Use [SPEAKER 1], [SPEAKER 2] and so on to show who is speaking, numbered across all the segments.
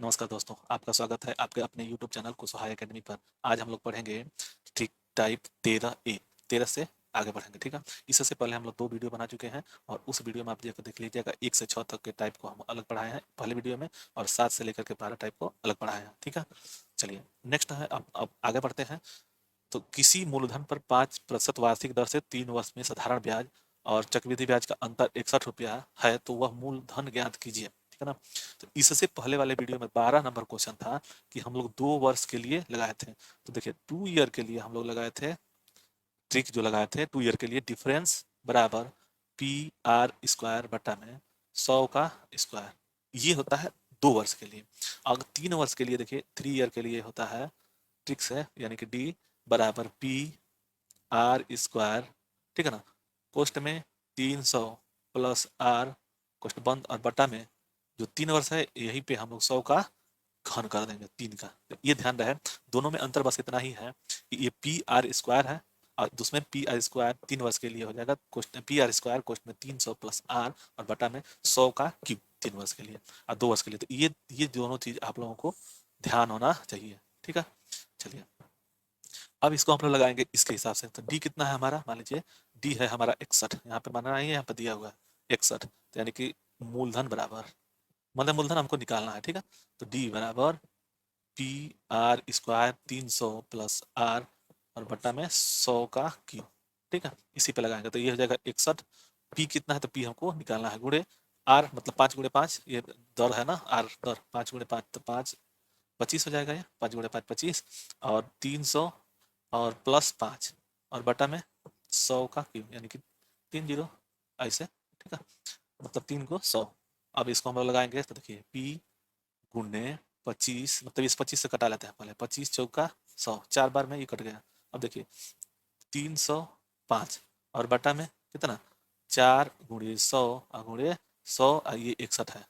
[SPEAKER 1] नमस्कार दोस्तों, आपका स्वागत है आपके अपने YouTube चैनल कुशवाहा एकेडमी पर। आज हम लोग पढ़ेंगे ठीक टाइप 13A। 13 से आगे बढ़ेंगे, ठीक है। इससे पहले हम लोग 2 वीडियो बना चुके हैं और उस वीडियो में आप जाकर देख लीजिएगा। 1 से 6 तक के टाइप को हम अलग पढ़ाए हैं पहले वीडियो में, और 7 से लेकर के 12 टाइप को अलग पढ़ाए हैं, ठीक है। चलिए नेक्स्ट है, अब आगे बढ़ते हैं। तो किसी मूलधन पर 5% वार्षिक दर से 3 वर्ष में साधारण ब्याज और चक्रवृद्धि ब्याज का अंतर 61 रुपया है, तो वह मूलधन ज्ञात कीजिए, ठीक है ना। तो इससे पहले वाले वीडियो में 12 नंबर क्वेश्चन था कि हम लोग 2 वर्ष के लिए लगाए थे। तो देखिए 2 ईयर के लिए हम लोग लगाए थे, ट्रिक जो लगाए थे 2 ईयर के लिए, डिफरेंस बराबर पी आर स्क्वायर बटा में 100 का स्क्वायर। ये होता है 2 वर्ष के लिए। अगर 3 वर्ष के लिए देखिए 3 ईयर के लिए होता है, ट्रिक्स है यानी कि डी बराबर पी आर स्क्वायर, ठीक है ना। कोष्ट में 300 प्लस आर, कोष्ट बंद, और बटा में जो 3 वर्ष है यहीं पे हम लोग 100 का घन कर देंगे 3 का। तो ये ध्यान रहे, दोनों में अंतर बस इतना ही है कि ये पी आर स्क्वायर है और उसमें पी आर स्क्वायर 3 वर्ष के लिए हो जाएगा, क्वेश्चन पी आर स्क्वायर कोष्ट में 300 प्लस आर और बटा में 100 का क्यूब 3 वर्ष के लिए और 2 वर्ष के लिए। तो ये दोनों चीज आप लोगों को ध्यान होना चाहिए, ठीक है। चलिए अब इसको हम लोग लगाएंगे इसके हिसाब से। तो डी कितना है हमारा, मान लीजिए डी है हमारा 61, यहाँ पे माना नहीं है, यहाँ पे दिया हुआ है 61, तो यानी कि मूलधन बराबर, मतलब मूलधन हमको निकालना है, ठीक है। तो डी बराबर P R square 300 plus R और बट्टा में 100 का क्यूब, ठीक है। इसी पे लगाएंगे तो ये हो जाएगा 61। पी कितना है तो पी हमको निकालना है, गुणे आर मतलब 5 गुणे 5, ये दर है ना, आर दर 5 गुणे 5 तो 5 25 हो जाएगा, ये 5 गुणे 5 25, और 300 और प्लस 5 और बटा में 100 का क्यूब, यानी कि 3 जीरो ऐसे, ठीक है, मतलब 3 को 100। अब इसको हम लोग लगाएंगे तो देखिए पी गुणे 25, मतलब इस 25 से कटा लेते हैं पहले, 25 चौका 100, 4 बार में ये कट गया। अब देखिए 305 और बटा में कितना, 4 गुणे 100 और गुणे 100 और ये 61 है,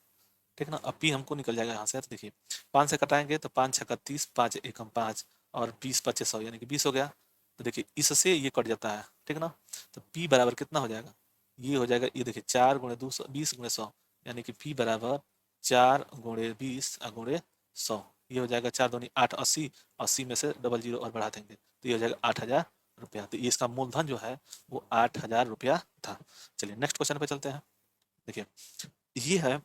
[SPEAKER 1] ठीक है ना। अब पी हमको निकल जाएगा यहाँ से, तो देखिए 5 से कटाएंगे तो 5 छक्का 30, 5 एकम 5 और 20 पच्चीस 100 यानी कि 20 हो गया। तो देखिए इससे ये कट जाता है, ठीक है ना। तो पी बराबर कितना हो जाएगा, ये हो जाएगा, ये देखिए 4 गुणे 200 20 गुणे 100, यानी कि पी बराबर 4 गुणे 20 गुणे 100। ये हो जाएगा 4 दूनी 8, 80, 80 में से डबल जीरो और बढ़ा देंगे तो ये हो जाएगा 8000 रुपया। तो ये इसका मूलधन जो है वो 8000 रुपया था। चलिए नेक्स्ट क्वेश्चन पे चलते हैं। देखिए ये है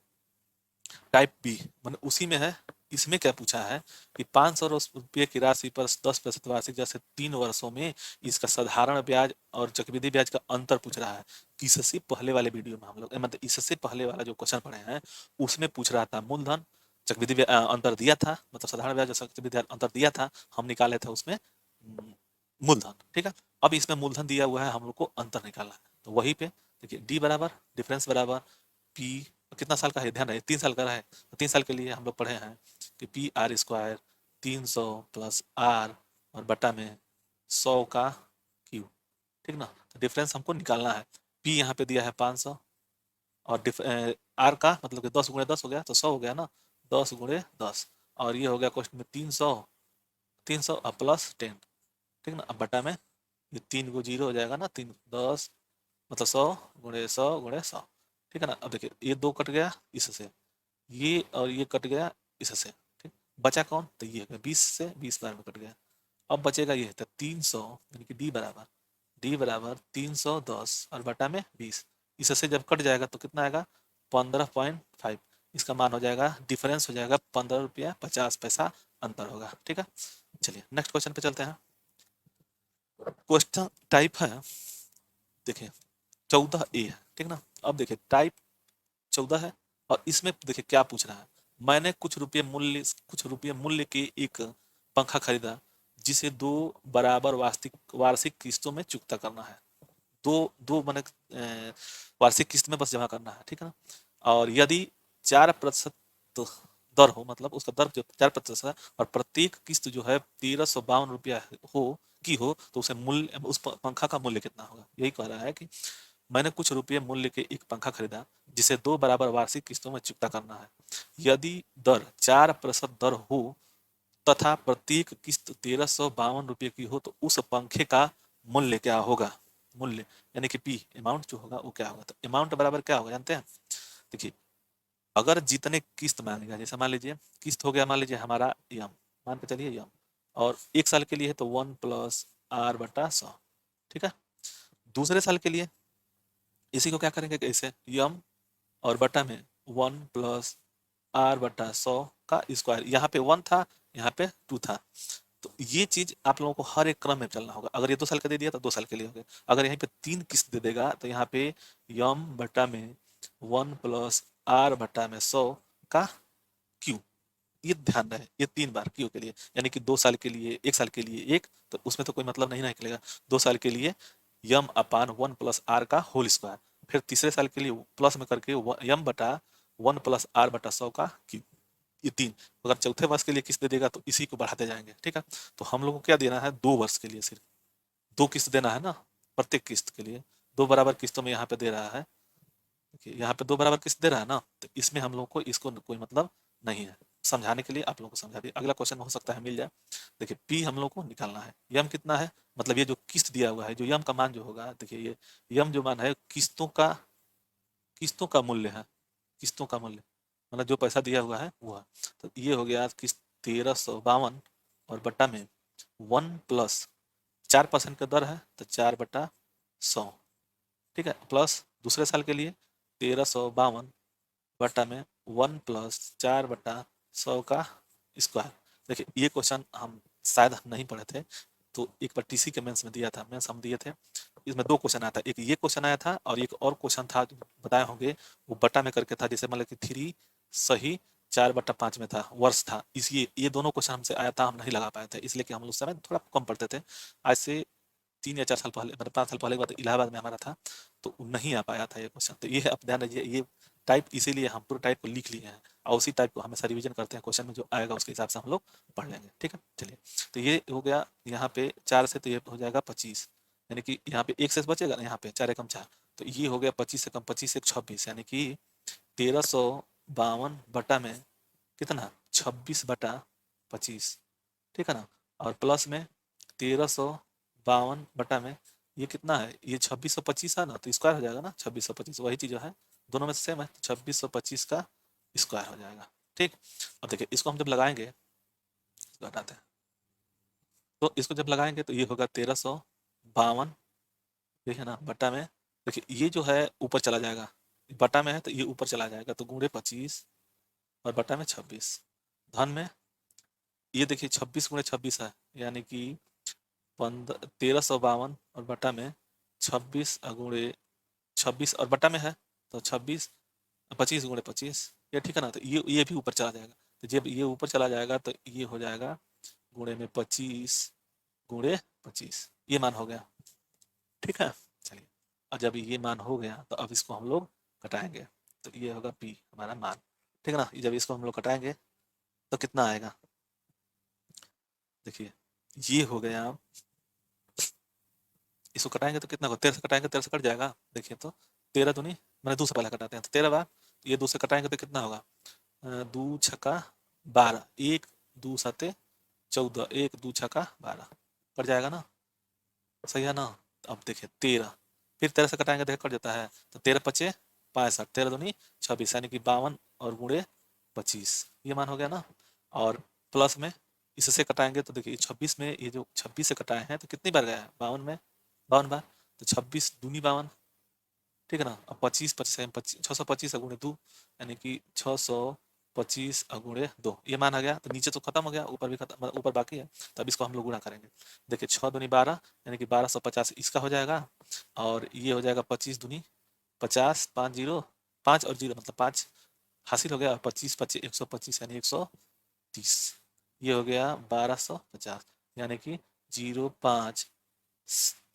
[SPEAKER 1] टाइप बी, मतलब उसी में है। इसमें क्या पूछा है कि 500 रुपये की राशि पर 10% वार्षिक जैसे 3 वर्षों में इसका साधारण ब्याज और चक्रवृद्धि ब्याज का अंतर पूछ रहा है। इससे पहले वाले वीडियो में हम लोग, मतलब इससे पहले वाला जो क्वेश्चन पढ़े हैं उसमें पूछ रहा था मूलधन चक्रवृद्धि अंतर दिया था, मतलब साधारण ब्याज और चक्रवृद्धि ब्याज अंतर दिया था, हम निकाले थे उसमें मूलधन, ठीक है। अब इसमें मूलधन दिया हुआ है, हम लोग को अंतर निकालना है। तो वही पे देखिए डी बराबर डिफरेंस बराबर पी, कितना साल का है ध्यान रहे, 3 साल का है। तो 3 साल के लिए हम लोग पढ़े हैं कि P R square 300 plus R और बटा में 100 का क्यूब, ठीक ना। तो डिफरेंस हमको निकालना है। पी यहाँ पे दिया है 500 और आर का मतलब कि 10 गुणे 10 हो गया तो 100 हो गया ना, 10 गुणे 10, और ये हो गया क्वेश्चन में 300, 300 प्लस 10, ठीक ना। अब बटा में ये 3 को 0 हो जाएगा ना, 3 10 मतलब 100 गुणे 100 गुणे 100, ठीक है ना। अब देखिए ये 2 कट गया इससे, ये और ये कट गया इससे, ठीक। बचा कौन, तो ये 20 से 20 बार में कट गया। अब बचेगा ये तो 300, यानी कि डी बराबर 310 और बटा में 20, इससे जब कट जाएगा तो कितना आएगा 15.5। इसका मान हो जाएगा, डिफरेंस हो जाएगा 15 रुपया 50 पैसा अंतर होगा, ठीक है। चलिए नेक्स्ट क्वेश्चन पे चलते हैं। क्वेश्चन टाइप है, देखिए 14A है, ठीक ना। अब देखिए टाइप 14 है और इसमें देखिए क्या पूछ रहा है। मैंने कुछ रुपये मूल्य के एक पंखा खरीदा जिसे 2 बराबर वार्षिक किस्तों में चुकता करना है। दो दो मैंने वार्षिक किस्त में बस जमा करना है, ठीक है ना। और यदि 4% दर हो, मतलब उसका दर जो 4% है और प्रत्येक किस्त जो है 1352 रुपया हो तो उसे मूल्य, उस पंखा का मूल्य कितना होगा। यही कह रहा है कि मैंने कुछ रुपये मूल्य के एक पंखा खरीदा जिसे 2 बराबर वार्षिक किस्तों में चुकता करना है। यदि दर 4% दर हो तथा प्रत्येक किस्त 1352 रुपये की हो तो उस पंखे का मूल्य क्या होगा। मूल्य यानी कि पी अमाउंट जो होगा वो क्या होगा। तो अमाउंट बराबर क्या होगा जानते हैं, देखिए अगर जितने किस्त मांगेगा, जैसे मान लीजिए किस्त हो गया, मान लीजिए हमारा यम, मान के चलिए यम, और 1 साल के लिए है तो 1+r/100, ठीक है। दूसरे साल के लिए इसी को क्या करेंगे, कैसे, यम और बटा में 1+r/100 का स्क्वायर, यहाँ पे 1 था, यहाँ पे 2 था। तो ये चीज आप लोगों को हर एक क्रम में चलना होगा। अगर ये 2 साल का दे दिया तो 2 साल के लिए हो गया, अगर यहाँ पे 3 किस्त दे देगा तो यहाँ पे यम बटा में 1+r/100 का क्यू, ये ध्यान रहे, ये 3 बार क्यू के लिए, यानी कि 2 साल के लिए, 1 साल के लिए एक, तो उसमें तो कोई मतलब नहीं ना निकलेगा। 2 साल के लिए यम अपान 1+r का होल स्क्वायर, फिर तीसरे साल के लिए प्लस में करके यम बटा 1+r/100 का क्यू, ये 3। अगर चौथे वर्ष के लिए किस्त दे देगा तो इसी को बढ़ाते जाएंगे, ठीक है। तो हम लोग को क्या देना है, 2 वर्ष के लिए सिर्फ 2 किस्त देना है ना, प्रत्येक किस्त के लिए 2 बराबर किस्तों में यहाँ पे दे रहा है। देखिए यहाँ पे 2 बराबर किस्त दे रहा है ना, तो इसमें हम लोग को इसको कोई मतलब नहीं है। समझाने के लिए आप लोगों को समझा दिया, अगला क्वेश्चन हो सकता है मिल जाए। देखिए पी हम लोग को निकालना है, यम कितना है, मतलब ये जो किस्त दिया हुआ है, जो यम का मान जो होगा, देखिए ये यम जो मान है किस्तों का मूल्य है, किस्तों का मूल्य, मतलब जो पैसा दिया हुआ है वो है। तो ये हो गया किस्त 1352, और बट्टा में 1+4% का दर है तो 4/100, ठीक है, प्लस दूसरे साल के लिए 1352 बटा में 1+4/100 का स्क्वायर। देखिए ये क्वेश्चन हम शायद नहीं पढ़े थे, तो एक बार टीसी के मेंस में दिया था, मेंस हम दिए थे, इसमें 2 क्वेश्चन आया था, एक ये क्वेश्चन आया था और एक और क्वेश्चन था जो बताए होंगे, वो बटा में करके था, जैसे मतलब कि 3 सही 4/5 में था, वर्ष था, इसलिए ये दोनों क्वेश्चन हमसे आया था, हम नहीं लगा पाए थे, इसलिए कि हम लोग समय थोड़ा कम पढ़ते थे। आज से 3 या 4 साल पहले, मतलब 5 साल पहले की बात, इलाहाबाद में हमारा था, तो नहीं आ पाया था ये क्वेश्चन। तो ये आप ध्यान रखिए, ये टाइप इसीलिए हम पूरे टाइप को लिख लिए हैं, और उसी टाइप को हमेशा रिवीजन करते हैं, क्वेश्चन में जो आएगा उसके हिसाब से हम लोग पढ़ लेंगे, ठीक है। चलिए, तो ये हो गया यहाँ पे 4 से, तो ये हो जाएगा 25, यानी कि यहाँ पे 1 से बचेगा ना, यहाँ पे 4 एकम 4, तो ये हो गया 25 से कम 25 एक 26, यानी कि 1352 बटा में कितना, 26/25, ठीक है ना, और प्लस में 1352 बटा में ये कितना है, ये 2625 है ना, तो स्क्वायर हो जाएगा ना, 2625 वही चीज है, दोनों में सेम है, तो 2625 का स्क्वायर हो जाएगा, ठीक। अब देखिए इसको हम जब लगाएंगे, इसको हटाते हैं, तो इसको जब लगाएंगे तो ये होगा 1352, ठीक है ना, बटा में, देखिए ये जो है ऊपर चला जाएगा, बटा में है तो ये ऊपर चला जाएगा, तो गुणे 25 और बटा में 26, धन में ये देखिए 26 × 26 है, यानी कि 1352 और बटा में 26 गुणे 26 और बटा में है, तो 26 25 × 25, ये ठीक है ना, तो ये भी ऊपर चला जाएगा, तो जब ये ऊपर चला जाएगा तो ये हो जाएगा गुणे में 25 × 25, ये मान हो गया, ठीक है। चलिए, और जब ये मान हो गया तो अब इसको हम लोग घटाएंगे, तो ये होगा पी हमारा मान, ठीक है ना। जब इसको हम लोग घटाएंगे तो कितना आएगा, देखिए ये हो गया, इसको कटाएंगे तो कितना होगा, 13 से कटाएंगे 13 से कट जाएगा, देखिए तो 13 दूनी, मैंने 2 से पहले कटाते हैं, तो 13 बार, ये 2 से कटाएंगे तो कितना होगा, 2 × 6 = 12, 1 2 7 14, 1 2 6 = 12, कट जाएगा ना, सही है ना। अब देखिए 13, फिर 13 से कटाएंगे देखिए कट जाता है, तो 13×5 = 65, 13 दूनी 26, यानी कि 52 और गुणे 25, ये मान हो गया ना। और प्लस में इससे कटाएंगे तो देखिए 26 में, ये जो 26 से कटाए हैं तो कितनी बार गया है, 52 में 52 बार, तो 26 दूनी 52, ठीक है ना। अब 25 25 625 गुणे 2, यानी कि 625 गुणे 2, ये मान आ गया, तो नीचे तो खत्म हो गया, ऊपर भी खत्म, ऊपर बाकी है, तो अब इसको हम लोग गुणा करेंगे, देखिए 6 दूनी 12, यानी कि 1250 इसका हो जाएगा, और ये हो जाएगा 25 दूनी 50, 5 जीरो 5 और जीरो मतलब 5 हासिल हो गया, 25 25 125, यानी 130, ये हो गया 1250, यानी कि 0 5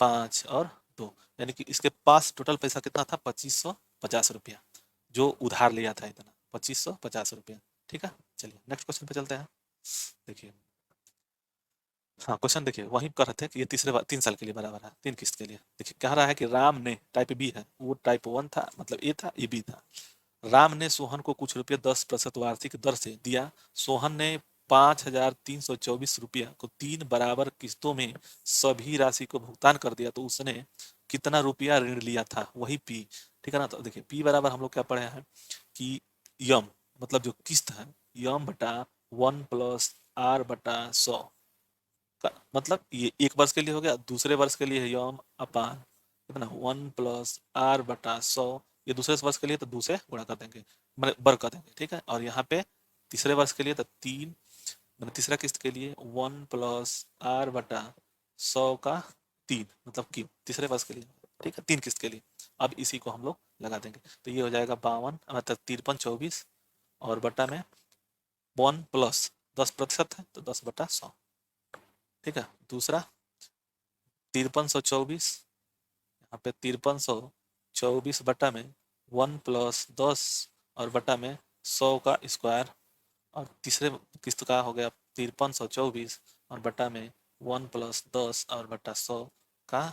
[SPEAKER 1] 5 और 2, यानी कि इसके पास टोटल पैसा कितना था, 2550 रुपया, जो उधार लिया था इतना 2550 रुपया, ठीक है। चलिए नेक्स्ट क्वेश्चन पे चलते हैं। देखिए, हाँ क्वेश्चन देखिए वहीं कर रहे थे कि ये 3 साल के लिए बराबर है, 3 किस्त के लिए। देखिए कह रहा है कि राम ने, टाइप बी है, वो टाइप 1 था, मतलब ए था, ये बी था। राम ने सोहन को कुछ रुपये 10% वार्षिक दर से दिया। सोहन ने 5324 रुपया को 3 बराबर किस्तों में सभी राशि को भुगतान कर दिया, तो उसने कितना रुपया ऋण लिया था, वही पी, ठीक है ना। तो देखिए पी बराबर हम लोग क्या पढ़े हैं कि यम मतलब जो किस्त है, यम बटा 1+r/100 का मतलब ये एक वर्ष के लिए हो गया, दूसरे वर्ष के लिए है यम अपान कितना 1+r/100, ये दूसरे वर्ष के लिए तो दूसरे गुणा कर देंगे, मतलब वर्ग कर देंगे, ठीक है। और यहाँ पे तीसरे वर्ष के लिए तो 3, मतलब तीसरा किस्त के लिए 1+r/100 का 3 मतलब क्यों तीसरे वर्ष के लिए, ठीक है, 3 किस्त के लिए। अब इसी को हम लोग लगा देंगे तो ये हो जाएगा 52 मतलब 5324 और बटा में 1+10% है तो 10/100, ठीक है। दूसरा 5324, यहाँ पे 5324 बटा में 1+10 और बटा में 100 का स्क्वायर, और तीसरे किस्त का हो गया 5324 और बटा में 1+10 और बटा 100 का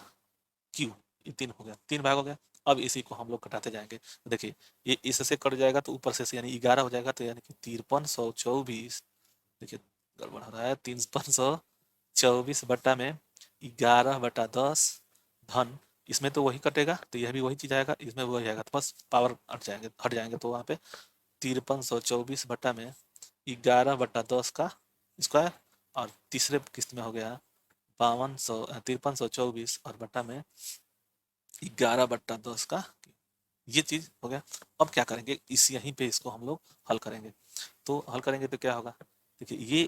[SPEAKER 1] क्यू, ये 3 हो गया, 3 भाग हो गया। अब इसी को हम लोग घटाते जाएंगे तो देखिए ये इससे कट जाएगा तो ऊपर से यानी 11 हो जाएगा, तो यानी कि 5324, देखिए गड़बड़ हो रहा है, 5324 बटा में 11/10 धन, इसमें तो वही कटेगा तो यह भी वही चीज आएगा, इसमें वही आएगा, तो बस पावर हट जाएंगे तो वहाँ पे 5324 बटा में 11/10 का स्क्वायर, और तीसरे किस्त में हो गया 5324 और बटा में 11/10 का, ये चीज हो गया। अब क्या करेंगे, इस यहीं पे इसको हम लोग हल करेंगे, तो हल करेंगे तो क्या होगा, देखिए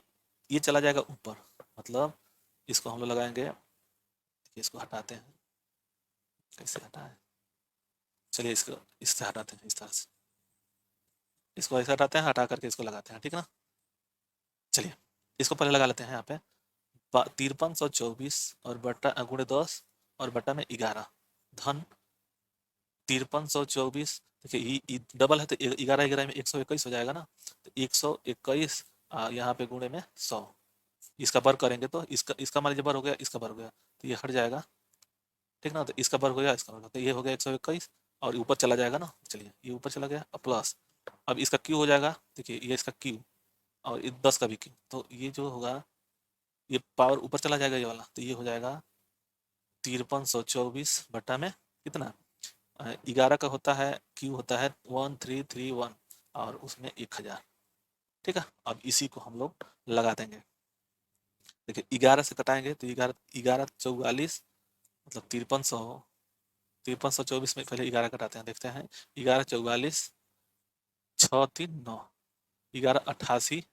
[SPEAKER 1] ये चला जाएगा ऊपर, मतलब इसको हम लोग लगाएंगे, देखिए इसको हटाते हैं, कैसे हटाएं, चलिए इसको इससे हटाते हैं, इस तरह से इसको ऐसे हटाते हैं, हटा करके इसको लगाते हैं, ठीक है ना। चलिए इसको पहले लगा लेते हैं यहाँ पे 5324 और बटा गुणे 10 और बटा में 11 धन 5324, देखिए ये डबल है तो 11 में 121 हो जाएगा ना, तो 121 यहाँ पे गुणे में 100, इसका वर्ग करेंगे तो इसका इसका मान लीजिए वर्ग हो गया, इसका वर्ग हो गया तो ये हट जाएगा, ठीक ना, तो इसका वर्ग हो गया, इसका वर्ग तो ये हो गया 121 और ऊपर चला जाएगा ना, चलिए ये ऊपर चला गया प्लस, अब इसका क्यू हो जाएगा, देखिए ये इसका क्यू और 10 का भी क्यू, तो ये जो होगा ये पावर ऊपर चला जाएगा ये वाला, तो ये हो जाएगा 5324 बटा में कितना 11 का होता है, क्यू होता है 1331 और उसमें 1000, ठीक है। अब इसी को हम लोग लगा देंगे, देखिए 11 से कटाएंगे तो 11 11 44 मतलब 5324 में पहले 11 कटाते हैं, देखते हैं 11 44 639 11 88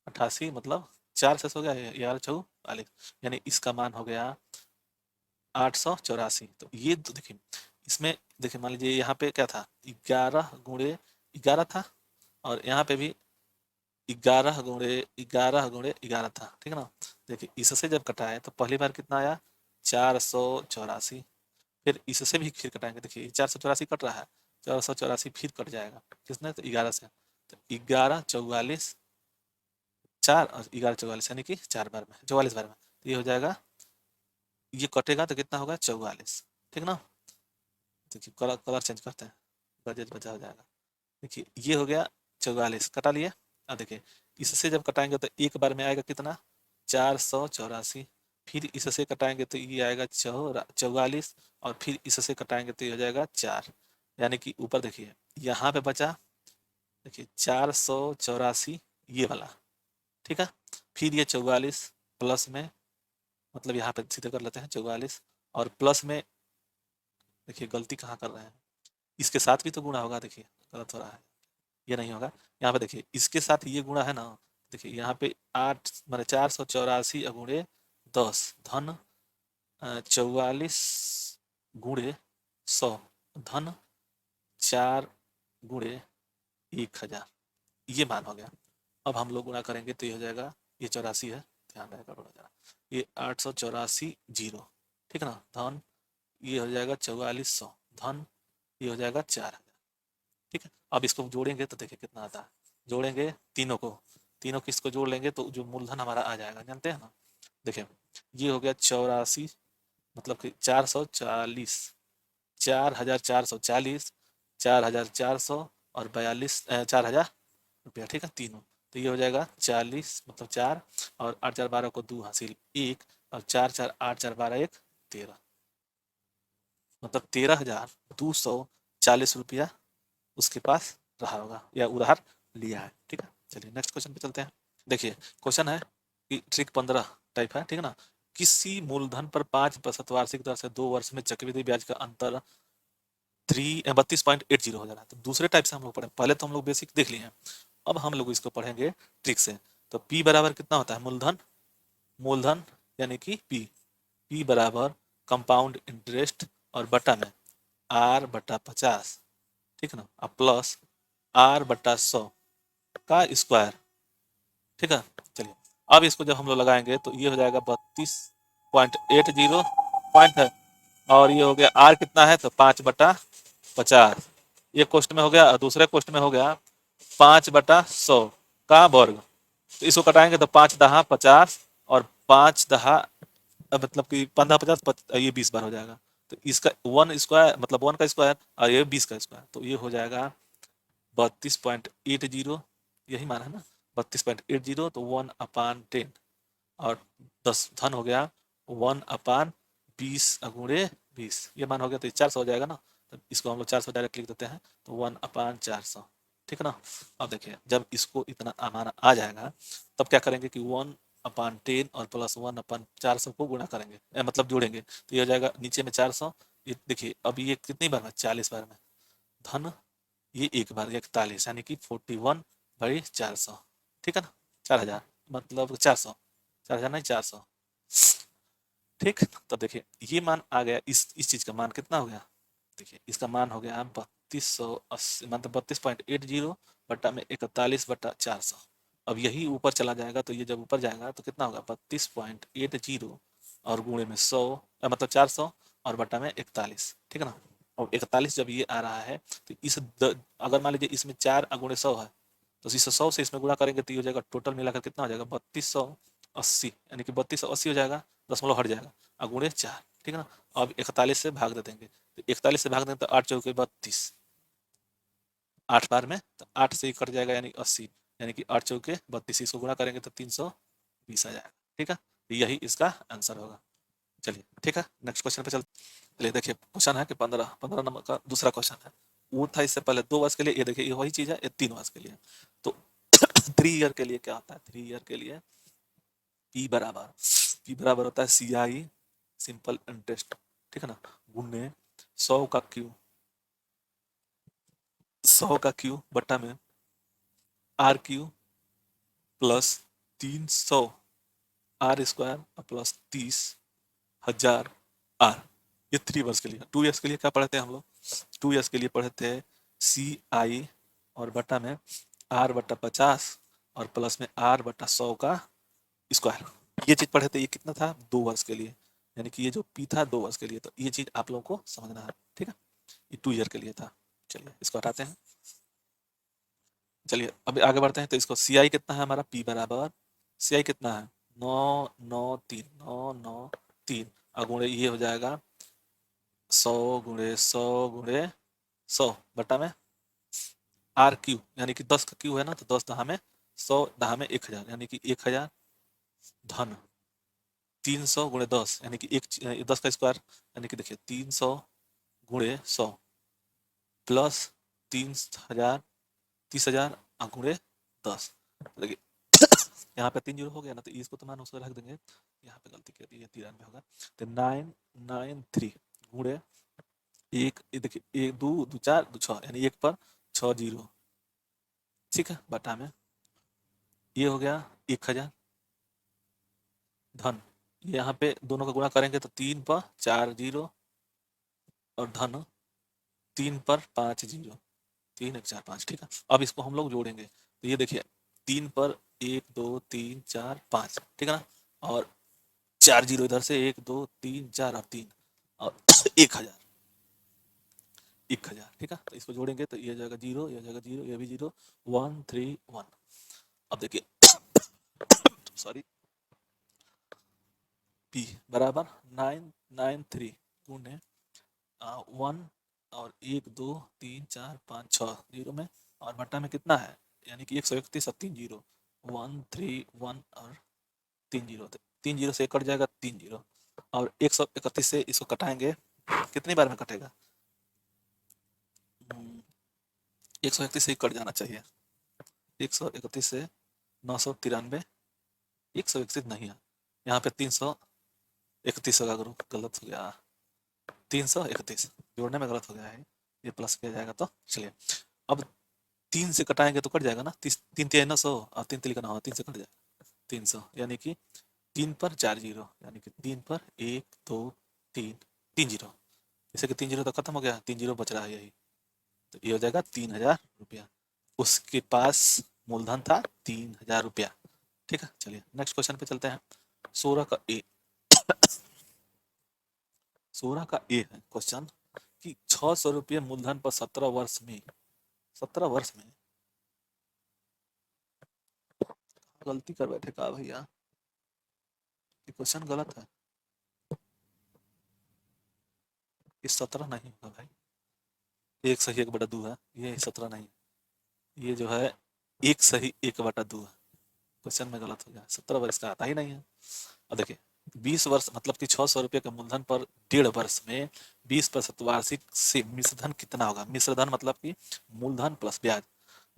[SPEAKER 1] 88 मतलब 4 से हो गया 11 44, यानी इसका मान हो गया 884, तो ये तो देखिए इसमें देखिए मान लीजिए यहाँ पे क्या था 11 था और यहाँ पे भी 11 × 11 था, ठीक है ना। देखिए इससे जब कटाए तो पहली बार कितना आया 484, फिर इससे भी फिर कटाएंगे, देखिए 484 कट रहा है, 484 फिर कट जाएगा किसने तो 11 से, तो 11 44 4 और 11 44 यानी कि 4 बार में 44 बार में, तो ये हो जाएगा, ये कटेगा तो कितना होगा 44, ठीक ना। देखिए कलर कलर चेंज करते हैं, बजट बचा हो जाएगा, देखिए ये हो गया 44 कटा लिए। अब देखिए इससे जब कटाएंगे तो एक बार में आएगा कितना 484, फिर इससे कटाएंगे तो ये आएगा 44 और फिर इससे कटाएंगे तो ये हो जाएगा 4, यानी कि ऊपर देखिए यहाँ पे बचा, देखिए 484 ये वाला, ठीक है, फिर ये 44 प्लस में, मतलब यहाँ पे सीधे कर लेते हैं 44 और प्लस में, देखिए गलती कहाँ कर रहे हैं, इसके साथ भी तो गुणा होगा, देखिए गलत हो रहा है, ये नहीं होगा, यहाँ पे देखिए इसके साथ ये गुणा है ना, देखिए यहाँ पे 8 माने 484 गुणे 10 धन 44 गुणे 100 धन 4 गुणे 1000, ये मान हो गया। अब हम लोग गुणा करेंगे तो ये हो जाएगा, ये 84 है, ध्यान रहेगा बड़ा जरा, ये 884 जीरो, ठीक है ना, धन ये हो जाएगा 4400 धन ये हो जाएगा 4000, ठीक है। अब इसको जोड़ेंगे तो देखिए कितना आता है, जोड़ेंगे तीनों किस्त को जोड़ लेंगे तो जो मूलधन हमारा आ जाएगा, जानते हैं ना, देखिए ये हो गया 84 मतलब कि 440 4440 4400 और 4000 रुपया, ठीक है तीनों, तो ये हो जाएगा 40 मतलब 4 और 8 4 12 को 2 हासिल 1 और 4 4 8 4 12 1 13, मतलब 13,240 रुपया उसके पास रहा होगा या उधार लिया है। ठीक है, चलिए नेक्स्ट क्वेश्चन पे चलते हैं। देखिए क्वेश्चन है कि ट्रिक 15 टाइप है, ठीक है ना। किसी मूलधन पर 5% वार्षिक दर से 2 वर्ष में चक्रवृद्धि ब्याज का अंतर 32.80 हो जा रहा है। तो दूसरे टाइप से हम लोग पढ़े, पहले तो हम लोग बेसिक देख लिए हैं, अब हम लोग इसको पढ़ेंगे ट्रिक से। तो P बराबर कितना होता है, मूलधन, मूलधन यानी कि P बराबर कंपाउंड इंटरेस्ट और बटा में R/50, ठीक है ना, अब प्लस R/100 का स्क्वायर। ठीक है, चलिए अब इसको जब हम लोग लगाएंगे तो ये हो जाएगा 32.80 पॉइंट है, और ये हो गया आर कितना है तो 5/50, ये क्वेश्चन में हो गया, और दूसरे क्वेश्चन में हो गया 5/100 का वर्ग। तो इसको कटाएंगे तो 5×10=50 और 5×10 मतलब कि 15×50 ये 20 बार हो जाएगा। तो इसका 1 स्क्वायर मतलब 1 का स्क्वायर और ये 20 का स्क्वायर, तो ये हो जाएगा 32.80, यही मान है ना, 32.80, तो 1/10 और 10 धन हो गया 1/20 गुणे 20, ये मान हो गया, तो 400 हो जाएगा ना। तो इसको हम लोग 400 डायरेक्ट लिख देते हैं, तो 1/400, ठीक है ना। अब देखिए जब इसको इतना मान आ जाएगा तब क्या करेंगे कि 1/10 और प्लस 1/400 को गुणा करेंगे, मतलब जोड़ेंगे, तो ये हो जाएगा नीचे में 400। ये देखिए अभी ये कितनी बार में, 40 बार में, धन ये एक बार 41 यानी कि 41/400, ठीक है ना, 4000 मतलब 400, 4000 नहीं 400, ठीक। तो देखिए ये मान आ गया, इस चीज का मान कितना हो गया, देखिए इसका मान हो गया 3280 मतलब 32.80 बटा में 41/400। अब यही ऊपर चला जाएगा, तो ये जब ऊपर जाएगा तो कितना होगा 32.80 और गुणे में 100 मतलब 400 और बटा में 41, ठीक है ना। और 41 जब ये आ रहा है तो अगर मान लीजिए इसमें 4 × 100 है, तो इस 100 से इसमें गुणा करेंगे तो ये हो जाएगा, टोटल मिलाकर कितना हो जाएगा 3280, यानी कि 3280 हो जाएगा, दशमलव हट जाएगा, और गुणे 4, ठीक है ना। अब 41 से भाग दे देंगे, तो 41 से भाग देंगे तो 8×4 = 32, 8 बार में, तो 8 से ही कट जाएगा यानी 80, यानी कि 8×4 = 32, इसको गुणा करेंगे तो 320 आ जाएगा, ठीक है। यही इसका आंसर होगा। चलिए ठीक है, नेक्स्ट क्वेश्चन पे चलते। चलिए देखिए क्वेश्चन है कि 15 नंबर का दूसरा क्वेश्चन है, वो था इससे पहले 2 वर्ष के लिए, ये देखिए ये वही चीज है, ये 3 वर्ष के लिए। तो 3 ईयर के लिए क्या होता है, 3 ईयर के लिए P बराबर होता है CI सिंपल इंटरेस्ट, ठीक है ना, गुणे 100 का क्यू बटा में R³ plus 300 R² plus 30,000 R। ये 3 वर्ष के लिए। 2 ईयर्स के लिए क्या पढ़े थे हम लोग, 2 ईयर्स के लिए पढ़े थे CI और बटा में R/50 और प्लस में R/100 का स्क्वायर, ये चीज पढ़े थे। ये कितना था, 2 वर्ष के लिए, यानी कि ये जो P था 2 वर्ष के लिए, तो ये चीज आप लोगों को समझना है, ठीक है। ये 2 ईयर के लिए था। चलिए इसको हटाते हैं, चलिए अभी आगे बढ़ते हैं। तो इसको CI कितना है हमारा, P बराबर CI कितना है 993 अगुणे ये हो जाएगा 100 × 100 × 100 बटा में R³ यानी कि 10 का क्यू है ना, तो 10 दहा में 100 दहा में 1000 यानी कि 1000 धन 300 × 10 यानी कि 10 का स्क्वायर, यानी कि देखिए 300 × 100 प्लस 30,000 30,000 गुणे 10। देखिए यहाँ पे 3 जीरो हो गया ना, तो इसको तो मान उसको रख देंगे, यहाँ पे गलती कर दी है 93 होगा, तो 993 गुणे एक, देखिए 1 2 2 4 2 6 यानी 1 पर 6 जीरो, ठीक है, बटा में ये हो गया 1000 धन, यहाँ पे दोनों का गुणा करेंगे तो 3 पर 4 जीरो और धन 3 पर 5 जीरो, 3 1 4 5, ठीक है। अब इसको हम लोग जोड़ेंगे, तो ये देखिए 3 पर 1 2 3 4 5, ठीक है ना, और 4 जीरो इधर से 1 2 3 4 और 3 और 1000 1000, ठीक है। तो इसको जोड़ेंगे तो ये हो जाएगा 0, ये हो जाएगा 0, ये भी 0, 1 3 1। अब देखिए सॉरी, P बराबर 993 गुणे 1 और 1 2 3 4 5 6 जीरो में, और बटा में कितना है, यानी कि 131 और 3 जीरो, 1 3 1 और 3 जीरो, 3 जीरो से कट जाएगा 3 जीरो, और 131 से इसको कटाएंगे, कितनी बार में कटेगा 131 से ही कट जाना चाहिए। 131 से 993, 131 नहीं है यहाँ पे, 331 होगा, गुरु गलत हो गया, 331 जोड़ने में गलत हो गया है, ये प्लस किया जाएगा तो चलिए। अब 3 से कटाएंगे तो कट जाएगा ना, 3 3 ना 100, और 3 3 का ना हो, 3 से कट जाएगा 300, यानी कि 3 पर 4 जीरो, यानी कि 3 पर 1 2 3, 3 जीरो, जैसे कि 3 जीरो तो खत्म हो गया, 3 जीरो बच रहा है यही, तो ये हो जाएगा 3000 रुपया। उसके पास मूलधन था 3000 रुपया। ठीक है, चलिए नेक्स्ट क्वेश्चन पे चलते हैं। 16 का ए 16 का ए है क्वेश्चन कि 600 रुपये मूलधन पर 17 वर्ष में, 17 वर्ष में, गलती कर बैठे का भैया, ये क्वेश्चन गलत है, ये 17 नहीं होगा भाई, एक सही 1/2 है, ये 17 नहीं, ये जो है एक सही 1/2 है, क्वेश्चन में गलत हो गया, 17 वर्ष का आता ही नहीं है। और देखिए 20 वर्ष मतलब कि 600 रुपये के मूलधन पर 1.5 वर्ष में 20% वार्षिक से मिश्रधन कितना होगा। मिश्रधन मतलब कि मूलधन प्लस ब्याज,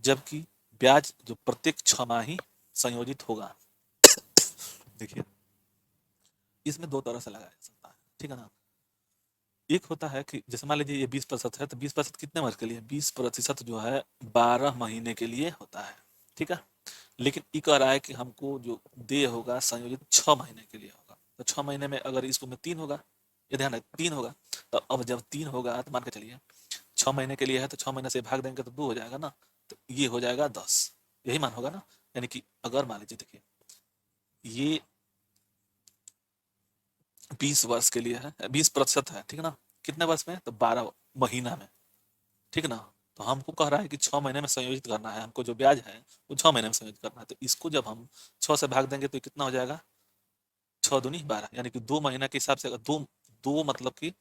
[SPEAKER 1] जबकि ब्याज जो प्रत्येक 6 माही संयोजित होगा। देखिए इसमें दो तरह से लगाया जा सकता है, ठीक है ना। एक होता है कि जैसे मान लीजिए ये 20% है, तो 20% कितने वर्ष के लिए, 20% जो है 12 महीने के लिए होता है, ठीक है। लेकिन ये कह रहा है कि हमको जो देय होगा संयोजित 6 महीने के लिए होगा, तो 6 महीने में अगर इसको में 3 होगा, ये ध्यान है 3 होगा, तो अब जब 3 होगा तो मान के चलिए 6 महीने के लिए है, तो 6 महीने से भाग देंगे तो 2 हो जाएगा ना, तो ये हो जाएगा 10, यही मान होगा ना। यानी कि अगर मान लीजिए देखिए ये 20 वर्ष के लिए है, 20% है, ठीक है ना, कितने वर्ष में, तो 12 महीना में, ठीक है ना। तो हमको कह रहा है कि 6 महीने में संयोजित करना है, हमको जो ब्याज है वो 6 महीने में संयोजित करना है, तो इसको जब हम 6 से भाग देंगे तो कितना हो जाएगा, 6 दूनी 12, यानी कि 2 महीना के हिसाब से अगर दो दो मतलब कि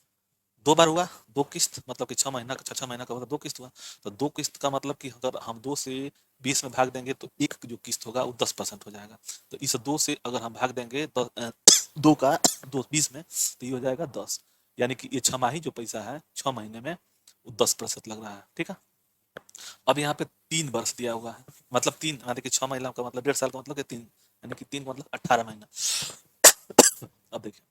[SPEAKER 1] 2 बार हुआ, 2 किस्त, मतलब कि 6 महीना का 6 6 महीना का मतलब 2 किस्त हुआ, तो 2 किस्त का मतलब कि अगर हम 2 से 20 में भाग देंगे तो एक जो किस्त होगा वो 10% हो जाएगा, तो इस 2 से अगर हम भाग देंगे तो 2 का 2 20 में, तो ये हो जाएगा 10, यानी कि ये 6 माही जो पैसा है 6 महीने में वो 10% लग रहा है, ठीक है। अब यहाँ पे 3 वर्ष दिया हुआ है, मतलब 3 यानी कि 6 महीना का मतलब 1.5 साल का मतलब कि 3, यानी कि 3 का मतलब 18 महीना। अब देखिए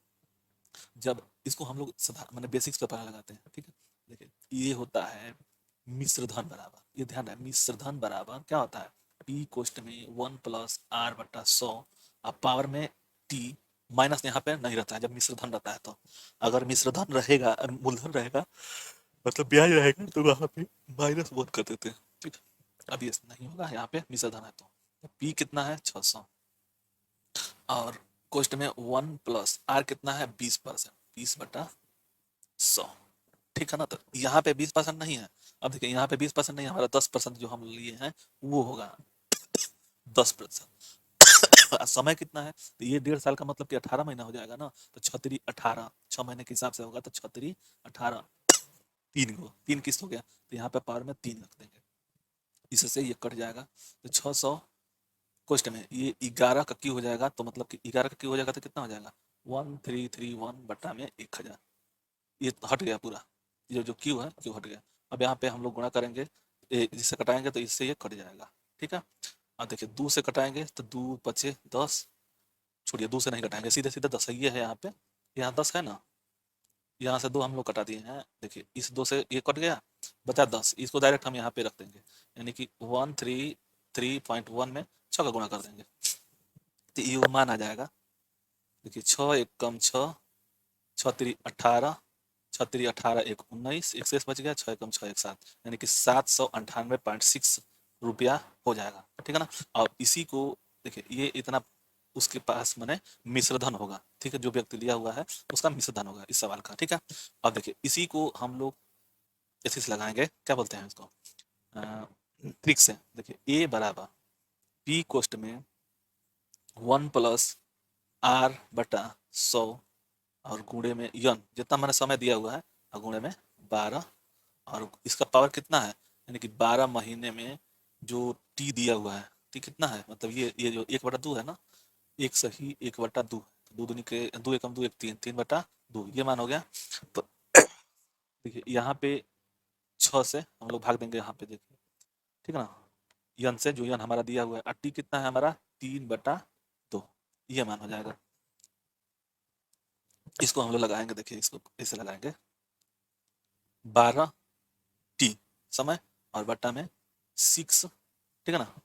[SPEAKER 1] जब इसको हम लोग मैंने बेसिक्स पे पता लगाते हैं, ठीक है। देखिए ये होता है मिश्रधन बराबर, ये ध्यान है, मिश्रधन बराबर क्या होता है, पी कोष्ट में 1+r/100, अब पावर में टी, माइनस यहाँ पे नहीं रहता है जब मिश्रधन रहता है, तो अगर मिश्रधन रहेगा मूलधन रहेगा मतलब ब्याज रहेगा तो वहाँ पे माइनस 1 कर देते हैं, ठीक है। अब ये नहीं होगा, यहाँ पे मिश्रधन है तो पी कितना है 600, और कोष्ट में 1+r कितना है 20%, 20/100, ठीक है ना। तो यहाँ पे 20% नहीं है, अब देखिए यहाँ पे 20% नहीं है, हमारा 10% जो हम लिए हैं वो होगा 10%। समय कितना है, तो ये 1.5 साल का मतलब कि 18 महीना हो जाएगा ना, तो 6×3 = 18, 6 महीने के हिसाब से होगा तो 6×3 = 18, 3 किस्त हो गया, तो यहाँ पे पावर में 3 रख देंगे, इससे ये कट जाएगा, तो 600 क्वेश्चन में ये 11 का क्यू हो जाएगा, तो मतलब कि 11 का क्यू हो जाएगा तो कितना हो जाएगा 1331/1000, ये हट गया पूरा, ये जो क्यू है क्यू हट गया। अब यहाँ पे हम लोग गुणा करेंगे, जिससे कटाएंगे तो इससे ये कट जाएगा, ठीक है। अब देखिए 2 से कटाएंगे तो 2 × 5 = 10, छोड़िए 2 से नहीं कटाएंगे, सीधे सीधे 10 ही है यहाँ पे, यहाँ 10 है ना, यहाँ से 2 हम लोग कटा दिए हैं, देखिए इस 2 से ये कट गया, बचा 10, इसको डायरेक्ट हम यहाँ पे रख देंगे, यानी कि 133.1 में 6 का गुणा कर देंगे, तो ये मान आ जाएगा, देखिए 6 1 कम 6, 6×3 = 18, 6×3 = 18, 1 19, एक शेष बच गया, 6 कम 6 1 7, यानी कि 798.6 रुपया हो जाएगा, ठीक है ना। और इसी को देखिए ये इतना उसके पास मैंने मिश्रधन होगा, ठीक है, जो व्यक्ति लिया हुआ है उसका मिश्रधन होगा इस सवाल का, ठीक है। अब देखिए इसी को हम लोग ऐसे से लगाएंगे, क्या बोलते हैं इसको, ट्रिक से, देखिए ए बराबर पी कोष्ट में 1+r/100 और गुणे में यन जितना मैंने समय दिया हुआ है, और गुणे में 12, और इसका पावर कितना है, यानी कि 12 महीने में जो टी दिया हुआ है, टी कितना है, मतलब ये जो 1/2 है ना, एक सही 1/2, दो दूनी के 2 एकम 2 1 3, 3/2 ये मान हो गया। तो देखिए यहाँ पे 6 से हम लोग भाग देंगे, यहाँ पे देखिए ठीक है ना, यन से जो यन हमारा दिया हुआ है, और टी कितना है हमारा 3/2, ये मान हो जाएगा। इसको हम लोग लगाएंगे, देखिए इसको ऐसे लगाएंगे, 12t समय और बट्टा में 6, ठीक है ना,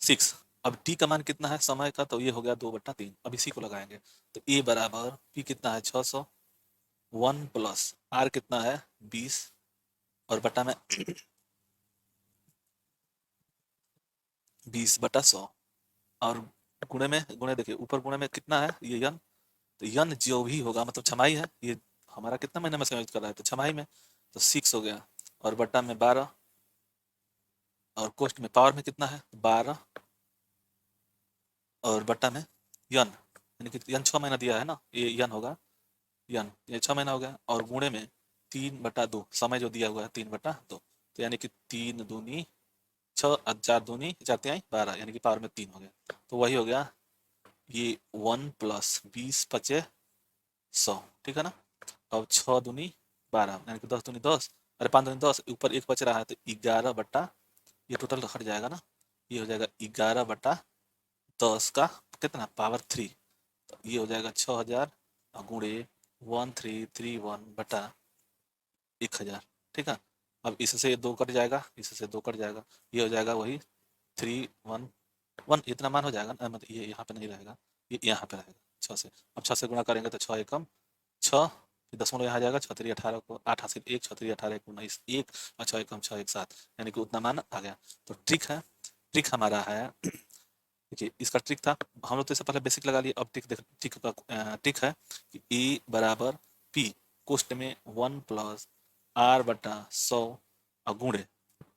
[SPEAKER 1] 6। अब t का मान कितना है समय का, तो ये हो गया 2/3। अब इसी को लगाएंगे तो a बराबर p कितना है 600, 1 प्लस r कितना है 20 और बटा में 20/100 और गुणे देखिए ऊपर गुणे में कितना है ये यन, तो यन जो भी होगा मतलब छमाही है, ये हमारा कितना महीने में समायोजित कर रहा है तो छमाही में, तो 6 हो गया और बटा में 12 और कोष्ट में पावर में कितना है 12 और बटा में यन, यानी कि यन 6 महीना दिया है ना, ये यन होगा, यन ये 6 महीना हो गया और गुणे में 3/2 समय जो दिया हुआ है 3/2, तो यानी कि 3 दूनी 6 और 4 दूनी 4 तिहाई 12, यानी कि पावर में 3 हो गया, तो वही हो गया ये 1 प्लस 20/100, ठीक है ना। अब 6 दूनी 12 यानी कि 10 दूनी 10, अरे 5 दूनी 10, ऊपर एक बच रहा है तो 11 ये टोटल हट जाएगा ना, ये हो जाएगा 11/10 का कितना पावर 3, तो ये हो जाएगा 6000 और गुणे 1331/1000, ठीक है। अब इससे 2 कट जाएगा, इससे 2 कट जाएगा, ये हो जाएगा वही 311, इतना मान हो जाएगा ना, मतलब ये यहाँ पे नहीं रहेगा, ये यहाँ पे रहेगा 6 से। अब 6 से गुणा करेंगे तो 6 एकम 6, फिर दशमलव यहाँ आ जाएगा, 6×3 = 18 को 8 हासिल 1, 6×3 = 18, 1×19 1 और 6 एकम 6 1 7, यानी कि उतना मान आ गया। तो ट्रिक है, ट्रिक हमारा है देखिए इसका ट्रिक था, हम लोग तो इससे पहले बेसिक लगा लिए, अब ट्रिक देख, ट्रिक का ट्रिक है कि ए बराबर पी कोष्ट में 1 प्लस r/100 और गुणे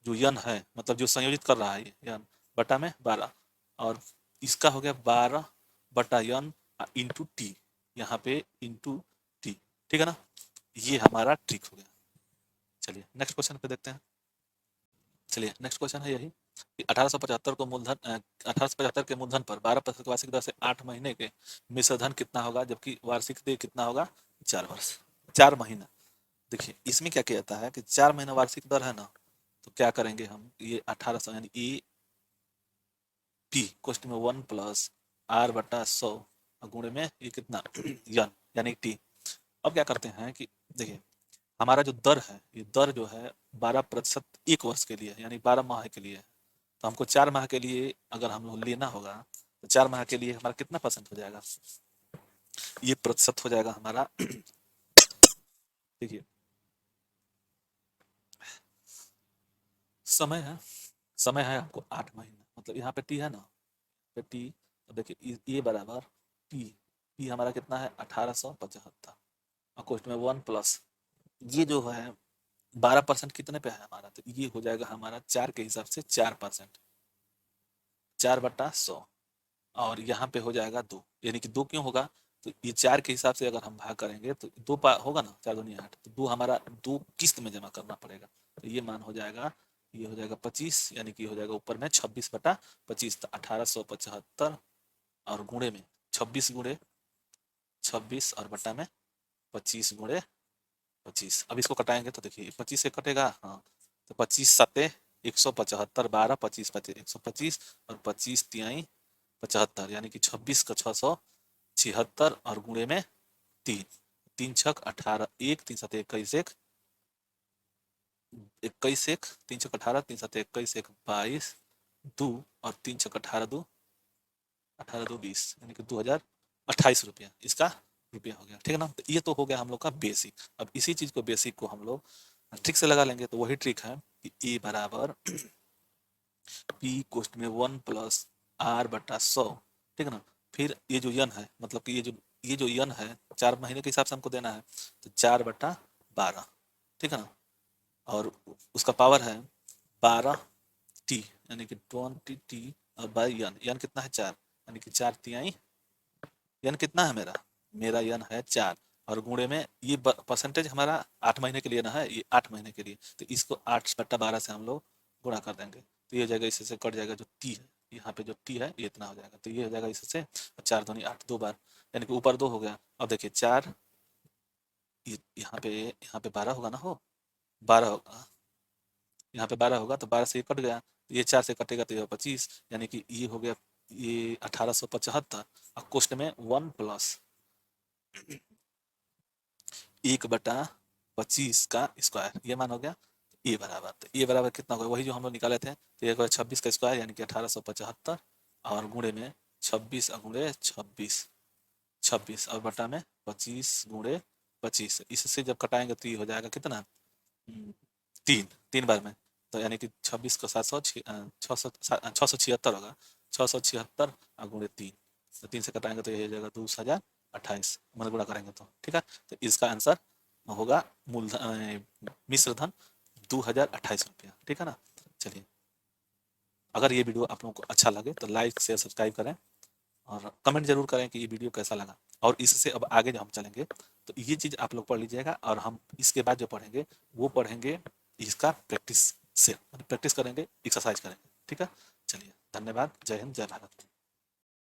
[SPEAKER 1] जो यन है मतलब जो संयोजित कर रहा है यन बटा में 12 और इसका हो गया 12/n इंटू टी, यहाँ पे इंटू टी, ठीक है ना, ये हमारा ट्रिक हो गया। चलिए नेक्स्ट क्वेश्चन पे देखते हैं। चलिए नेक्स्ट क्वेश्चन है यही कि 1875 को मूलधन 1875 के मूलधन पर 12% वार्षिक दर से 8 महीने के मिश्र धन कितना होगा, जबकि वार्षिक देय कितना होगा 4 वर्ष 4 महीना। देखिए इसमें क्या कहता है कि 4 महीना वार्षिक दर है ना, तो क्या करेंगे हम, ये 1800 यानी ए पी कोष्ट में 1 प्लस r/100 गुणे में ये कितना यन यानी टी। अब क्या करते हैं कि देखिए हमारा जो दर है, ये दर जो है 12% 1 वर्ष के लिए है, यानी 12 माह के लिए है। तो हमको 4 माह के लिए अगर हम लोग लेना होगा तो 4 माह के लिए हमारा कितना परसेंट हो जाएगा, ये प्रतिशत हो जाएगा हमारा देखिए समय है, समय है आपको 8 महीना, मतलब यहाँ पे टी है ना, पे टी, तो देखिए ये बराबर टी, टी हमारा कितना है 1875 और कोष्ट में 1 प्लस ये जो है 12% कितने पे है हमारा, तो ये हो जाएगा हमारा 4 के हिसाब से 4%, 4/100 और यहाँ पे हो जाएगा 2, यानी कि 2 क्यों होगा, तो ये 4 के हिसाब से अगर हम भाग करेंगे तो 2 होगा ना, 4 दूनी 8, तो 2 हमारा 2 किस्त में जमा करना पड़ेगा, तो ये मान हो जाएगा, ये हो जाएगा 25, यानी कि हो जाएगा ऊपर में 26/25, तो 1875 और गुणे में 26 गुणे 26 और बटा में 25 गुणे 25। अब इसको कटाएंगे तो देखिए 25 से कटेगा, हाँ, तो 25×7 175, 12 25 125 और 25×3 = 75, यानी कि 26 का 676 और गुणे में 3, 3×6 = 18, 1 3×7 21, 1 21 1 3×6 = 18, 3×7 21 1 22 2 और 3×6 = 18 2 18 2 20, यानी कि 2028 रुपया इसका रुपया हो गया, ठीक है ना। तो ये तो हो गया हम लोग का बेसिक। अब इसी चीज को बेसिक को हम लोग ट्रिक से लगा लेंगे, तो वही ट्रिक है कि ए बराबर पी कोष्ट में 1 प्लस r/100, ठीक है ना। फिर ये जो यन है मतलब कि ये जो यन है 4 महीने के हिसाब से हमको देना है, तो 4/12, ठीक है ना, और उसका पावर है 12t, यानी कि 20t और बाई यन, यन कितना है 4, यानी कि 4 तिहाई, यन कितना है मेरा, मेरा यन है 4 और गुणे में ये परसेंटेज हमारा 8 महीने के लिए ना है, ये 8 महीने के लिए, तो इसको 8/12 से हम लोग गुणा कर देंगे, तो ये हो जाएगा, इससे कट जाएगा जो टी है, यहाँ पे जो टी है ये इतना हो जाएगा, तो ये हो जाएगा इससे 4 दूनी 8 2 बार, यानी कि ऊपर 2 हो गया। अब देखिए 4 यहाँ पे 12 होगा ना, हो 12 होगा, यहाँ पे 12 होगा तो 12 से ये कट गया, ये 4 से कटेगा तो ये 25, यानी कि ये हो गया ये 1875 और क्वेश्चन में 1 प्लस 1/25 का स्क्वायर, ये मान हो गया। ए बराबर, तो ए बराबर कितना होगा, वही जो हम लोग निकाले थे, तो ये 26 का स्क्वायर यानी कि 1875 और गुणे में 26 गुणे 26, 26 और बटा में 25 गुणे 25, इससे जब कटाएंगे तो ये हो जाएगा कितना, 3 बार में, तो यानी कि 26 को 676 होगा, 676 और गुणे 3, तो 3 से कटाएंगे तो ये हो जाएगा 2028, मतलब गुणा करेंगे तो ठीक है। तो इसका आंसर होगा मिश्र धन 2028 रुपया, ठीक है ना। चलिए, अगर ये वीडियो आप लोगों को अच्छा लगे तो लाइक शेयर सब्सक्राइब करें और कमेंट जरूर करें कि ये वीडियो कैसा लगा। और इससे अब आगे जो हम चलेंगे तो ये चीज़ आप लोग पढ़ लीजिएगा, और हम इसके बाद जो पढ़ेंगे वो पढ़ेंगे इसका प्रैक्टिस से, प्रैक्टिस करेंगे, एक्सरसाइज करेंगे, ठीक है। चलिए, धन्यवाद, जय हिंद, जय भारत।